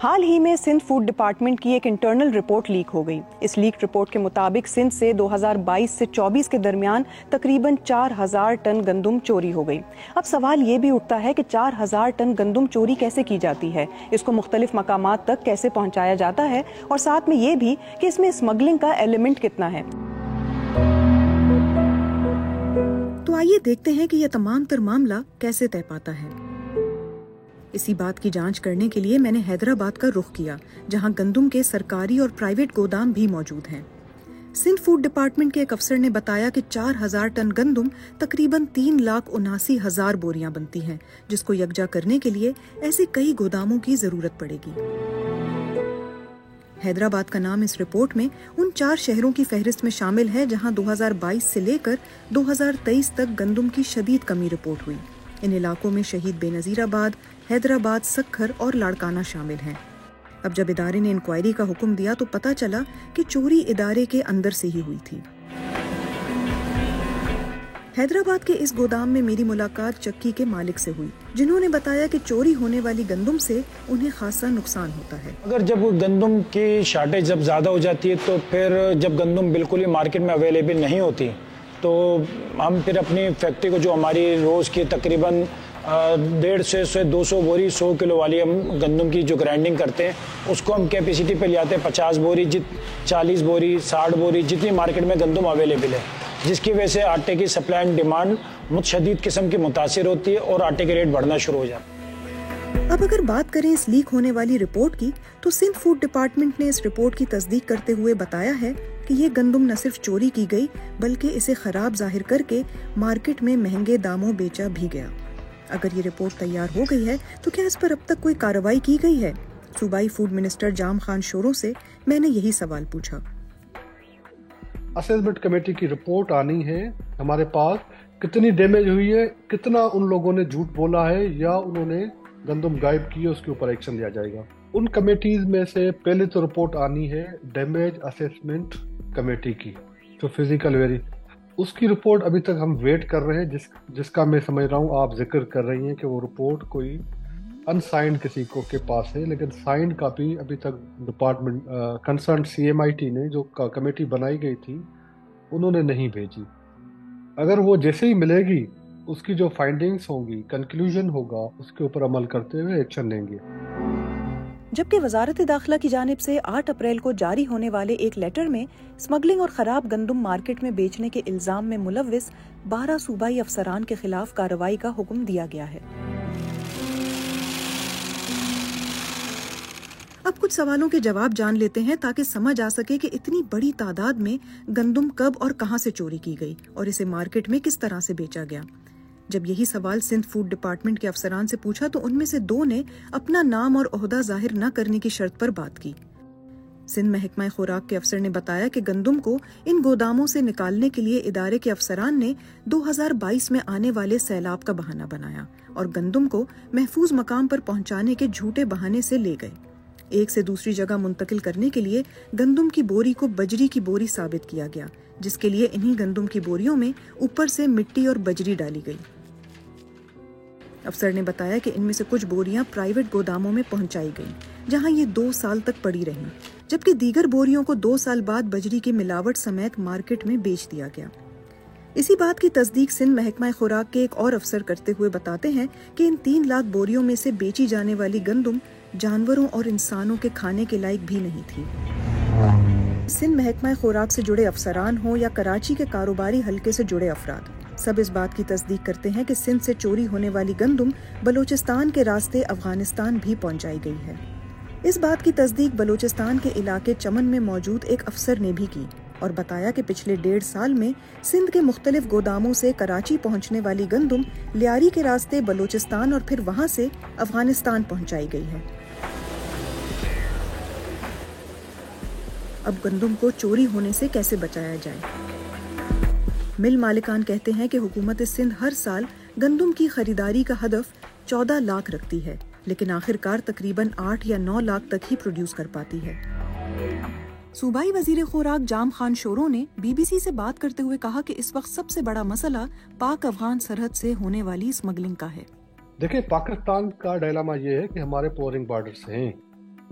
حال ہی میں Sindh food department کی ایک انٹرنل رپورٹ لیک ہو گئی۔ اس لیک رپورٹ کے مطابق سندھ سے 2022 سے 24 کے درمیان تقریباً 4000 ٹن گندم چوری ہو گئی۔ اب سوال یہ بھی اٹھتا ہے کہ 4000 ٹن گندم چوری کیسے کی جاتی ہے، اس کو مختلف مقامات تک کیسے پہنچایا جاتا ہے، اور ساتھ میں یہ بھی کہ اس میں اسمگلنگ کا ایلیمنٹ کتنا ہے۔ تو آئیے دیکھتے ہیں کہ یہ تمام تر معاملہ کیسے طے پاتا ہے۔ اسی بات کی جانچ کرنے کے لیے میں نے حیدرآباد کا رخ کیا، جہاں گندم کے سرکاری اور پرائیویٹ گودام بھی موجود ہیں۔ سندھ فوڈ ڈپارٹمنٹ کے ایک افسر نے بتایا کہ 4000 ٹن گندم تقریباً 3,79,000 بوریاں بنتی ہیں، جس کو یکجا کرنے کے لیے ایسے کئی گوداموں کی ضرورت پڑے گی۔ حیدرآباد کا نام اس رپورٹ میں ان 4 شہروں کی فہرست میں شامل ہے جہاں 2022 سے لے کر 2023 تک گندم کی شدید کمی رپورٹ ہوئی۔ ان علاقوں میں شہید بے نظیر آباد، حیدرآباد، سکھر اور لاڑکانہ شامل ہیں۔ اب جب ادارے نے انکوائری کا حکم دیا تو پتہ چلا کہ چوری ادارے کے اندر سے ہی ہوئی تھی۔ حیدرآباد کے اس گودام میں میری ملاقات چکی کے مالک سے ہوئی، جنہوں نے بتایا کہ چوری ہونے والی گندم سے انہیں خاصا نقصان ہوتا ہے۔ اگر جب گندم کی شارٹیج جب زیادہ ہو جاتی ہے تو پھر جب گندم بالکل ہی مارکیٹ میں اویلیبل نہیں ہوتی تو ہم پھر اپنی فیکٹری کو، جو ہماری روز کی تقریباً 150 سے 200 بوری 100 کلو والی ہم گندم کی جو گرائنڈنگ کرتے ہیں، اس کو ہم کیپیسٹی پہ لے آتے ہیں 50 بوری 40 بوری 60 بوری جتنی مارکیٹ میں گندم اویلیبل ہے، جس کی وجہ سے آٹے کی سپلائی اینڈ ڈیمانڈ متشدد قسم کی متاثر ہوتی ہے اور آٹے کے ریٹ بڑھنا شروع ہو جاتے ہیں۔ اب اگر بات کریں اس لیک ہونے والی رپورٹ کی، تو سندھ فوڈ ڈپارٹمنٹ نے اس رپورٹ کی تصدیق کرتے ہوئے بتایا ہے کہ یہ گندم نہ صرف چوری کی گئی بلکہ اسے خراب ظاہر کر کے مارکیٹ میں مہنگے داموں بیچا بھی گیا۔ اگر یہ رپورٹ تیار ہو گئی ہے تو کیا اس پر اب تک کوئی کارروائی کی گئی ہے؟ صوبائی فوڈ منسٹر جام خان شوروں سے میں نے یہی سوال پوچھا۔ اسسمنٹ کمیٹی کی رپورٹ آنی ہے ہمارے پاس، کتنی ڈیمیج ہوئی ہے، کتنا ان لوگوں نے جھوٹ بولا ہے یا انہوں نے گندم غائب کی ہے، اس کے اوپر ایکشن لیا جائے گا۔ ان کمیٹیز میں سے پہلے تو رپورٹ آنی ہے ڈیمیج اسسمنٹ کمیٹی کی، جو فزیکل اس کی رپورٹ ابھی تک ہم ویٹ کر رہے ہیں، جس کا میں سمجھ رہا ہوں آپ ذکر کر رہی ہیں کہ وہ رپورٹ کوئی انسائنڈ کسی کو کے پاس ہے، لیکن سائنڈ کاپی ابھی تک ڈپارٹمنٹ کنسرن CMIT نے جو کمیٹی بنائی گئی تھی انہوں نے نہیں بھیجی۔ اگر وہ جیسے ہی ملے گی، اس کی جو فائنڈنگز ہوں گی، کنکلوژن ہوگا، اس کے اوپر عمل کرتے ہوئے ایکشن لیں گے۔ جبکہ وزارت داخلہ کی جانب سے 8 اپریل کو جاری ہونے والے ایک لیٹر میں اسمگلنگ اور خراب گندم مارکیٹ میں بیچنے کے الزام میں ملوث 12 صوبائی افسران کے خلاف کارروائی کا حکم دیا گیا ہے۔ اب کچھ سوالوں کے جواب جان لیتے ہیں تاکہ سمجھ آ سکے کہ اتنی بڑی تعداد میں گندم کب اور کہاں سے چوری کی گئی اور اسے مارکیٹ میں کس طرح سے بیچا گیا۔ جب یہی سوال سندھ فوڈ ڈپارٹمنٹ کے افسران سے پوچھا تو ان میں سے 2 نے اپنا نام اور عہدہ ظاہر نہ کرنے کی شرط پر بات کی۔ سندھ محکمہ خوراک کے افسر نے بتایا کہ گندم کو ان گوداموں سے نکالنے کے لیے ادارے کے افسران نے 2022 میں آنے والے سیلاب کا بہانہ بنایا اور گندم کو محفوظ مقام پر پہنچانے کے جھوٹے بہانے سے لے گئے۔ ایک سے دوسری جگہ منتقل کرنے کے لیے گندم کی بوری کو بجری کی بوری ثابت کیا گیا، جس کے لیے انہی گندم کی بوریوں میں اوپر سے مٹی اور بجری ڈالی گئی۔ افسر نے بتایا کہ ان میں سے کچھ بوریاں پرائیویٹ گوداموں میں پہنچائی گئیں، جہاں یہ 2 سال تک پڑی رہیں، جبکہ دیگر بوریوں کو 2 سال بعد بجری کی ملاوٹ سمیت مارکیٹ میں بیچ دیا گیا۔ اسی بات کی تصدیق سندھ محکمہ خوراک کے ایک اور افسر کرتے ہوئے بتاتے ہیں کہ ان 3 لاکھ بوریوں میں سے بیچی جانے والی گندم جانوروں اور انسانوں کے کھانے کے لائق بھی نہیں تھی۔ سندھ محکمہ خوراک سے جڑے افسران ہوں یا کراچی کے کاروباری حلقے سے جڑے افراد، سب اس بات کی تصدیق کرتے ہیں کہ سندھ سے چوری ہونے والی گندم بلوچستان کے راستے افغانستان بھی پہنچائی گئی ہے۔ اس بات کی تصدیق بلوچستان کے علاقے چمن میں موجود ایک افسر نے بھی کی اور بتایا کہ پچھلے 1.5 سال میں سندھ کے مختلف گوداموں سے کراچی پہنچنے والی گندم لیاری کے راستے بلوچستان اور پھر وہاں سے افغانستان پہنچائی گئی ہے۔ اب گندم کو چوری ہونے سے کیسے بچایا جائے؟ مل مالکان کہتے ہیں کہ حکومت سندھ ہر سال گندم کی خریداری کا ہدف 14 لاکھ رکھتی ہے، لیکن آخرکار تقریباً 8 یا 9 لاکھ تک ہی پروڈیوس کر پاتی ہے۔ صوبائی وزیر خوراک جام خان شوروں نے BBC سے بات کرتے ہوئے کہا کہ اس وقت سب سے بڑا مسئلہ پاک افغان سرحد سے ہونے والی اسمگلنگ کا ہے۔ دیکھیں، پاکستان کا ڈائلاما یہ ہے کہ ہمارے پورنگ بارڈرز ہیں